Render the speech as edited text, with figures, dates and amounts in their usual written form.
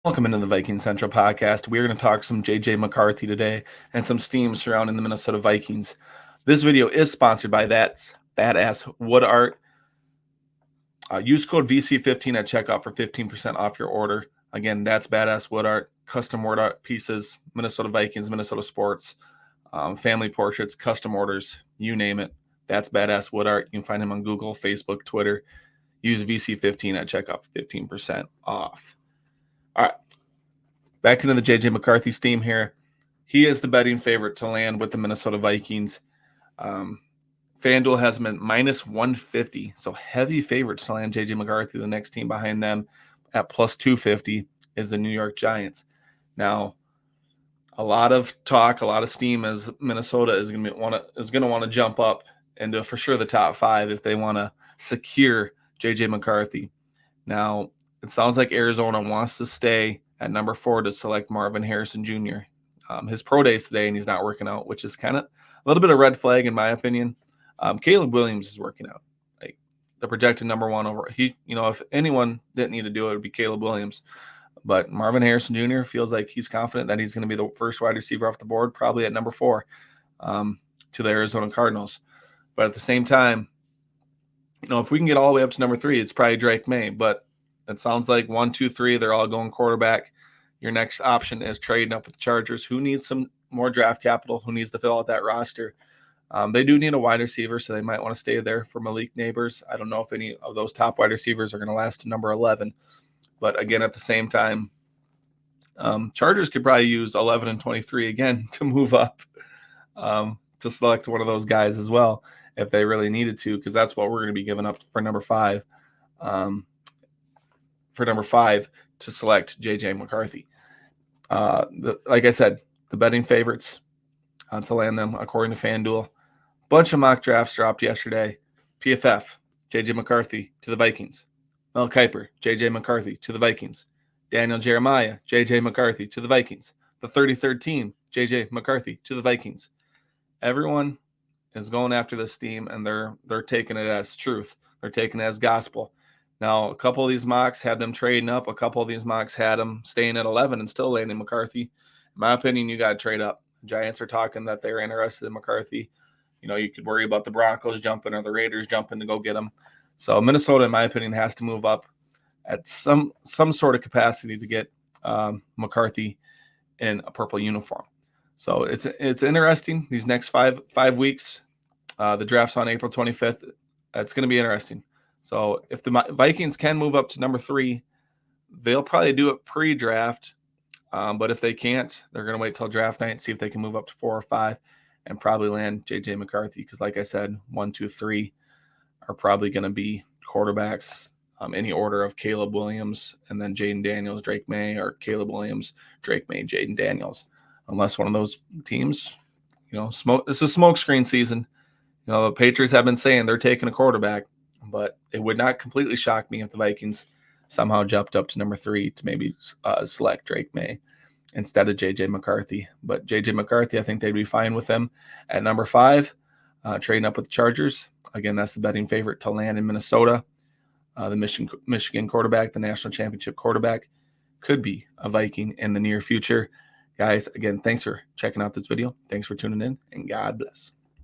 Welcome into the Viking Central podcast. We're going to talk some JJ McCarthy today and some steam surrounding the Minnesota Vikings. This video is sponsored by That's Badass Wood Art. Use code VC15 at checkout for 15% off your order. Again, That's Badass Wood Art, custom wood art pieces, Minnesota Vikings, Minnesota sports, family portraits, custom orders, you name it. That's Badass Wood Art. You can find him on Google, Facebook, Twitter. Use VC15 at checkout for 15% off. All right, back into the JJ McCarthy steam here. He is the betting favorite to land with the Minnesota Vikings. FanDuel has him at minus 150, so heavy favorites to land JJ McCarthy. The next team behind them at plus 250 is the New York Giants. Now, a lot of talk, a lot of steam as Minnesota is going to want to jump up into for sure the top five if they want to secure JJ McCarthy. Now, it sounds like Arizona wants to stay at number 4 to select Marvin Harrison Jr. His pro days today, and he's not working out, which is kind of a little bit of red flag in my opinion. Caleb Williams is working out, like the projected number 1 over. If anyone didn't need to do it, it would be Caleb Williams. But Marvin Harrison Jr. feels like he's confident that he's going to be the first wide receiver off the board, probably at number 4 to the Arizona Cardinals. But at the same time, if we can get all the way up to number 3, it's probably Drake May. But it sounds like 1, 2, 3, they're all going quarterback. Your next option is trading up with the Chargers, who needs some more draft capital, who needs to fill out that roster. They do need a wide receiver, so they might want to stay there for Malik Neighbors. I don't know if any of those top wide receivers are going to last to number 11. But again, at the same time, Chargers could probably use 11 and 23 again to move up to select one of those guys as well if they really needed to, because that's what we're going to be giving up for number 5. To select JJ McCarthy. Like I said, the betting favorites to land them according to FanDuel. Bunch of mock drafts dropped yesterday. PFF, JJ McCarthy to the Vikings. Mel Kiper, JJ McCarthy to the Vikings. Daniel Jeremiah, JJ McCarthy to the Vikings. The 33rd team, JJ McCarthy to the Vikings. Everyone is going after this team, and they're taking it as truth. They're taking it as gospel. Now, a couple of these mocks had them trading up. A couple of these mocks had them staying at 11 and still landing McCarthy. In my opinion, you got to trade up. The Giants are talking that they're interested in McCarthy. You could worry about the Broncos jumping or the Raiders jumping to go get him. So Minnesota, in my opinion, has to move up at some sort of capacity to get McCarthy in a purple uniform. So it's interesting. These next five weeks, the draft's on April 25th. It's going to be interesting. So if the Vikings can move up to number 3, they'll probably do it pre-draft. But if they can't, they're going to wait till draft night and see if they can move up to 4 or 5 and probably land JJ McCarthy. Because like I said, 1, 2, 3 are probably going to be quarterbacks, any order of Caleb Williams and then Jaden Daniels, Drake May, or Caleb Williams, Drake May, Jaden Daniels. Unless one of those teams, this is smokescreen season. The Patriots have been saying they're taking a quarterback. But it would not completely shock me if the Vikings somehow jumped up to number 3 to maybe select Drake May instead of JJ McCarthy. But JJ McCarthy, I think they'd be fine with him at number 5, trading up with the Chargers. Again, that's the betting favorite to land in Minnesota. The Michigan quarterback, the national championship quarterback, could be a Viking in the near future. Guys, again, thanks for checking out this video. Thanks for tuning in, and God bless.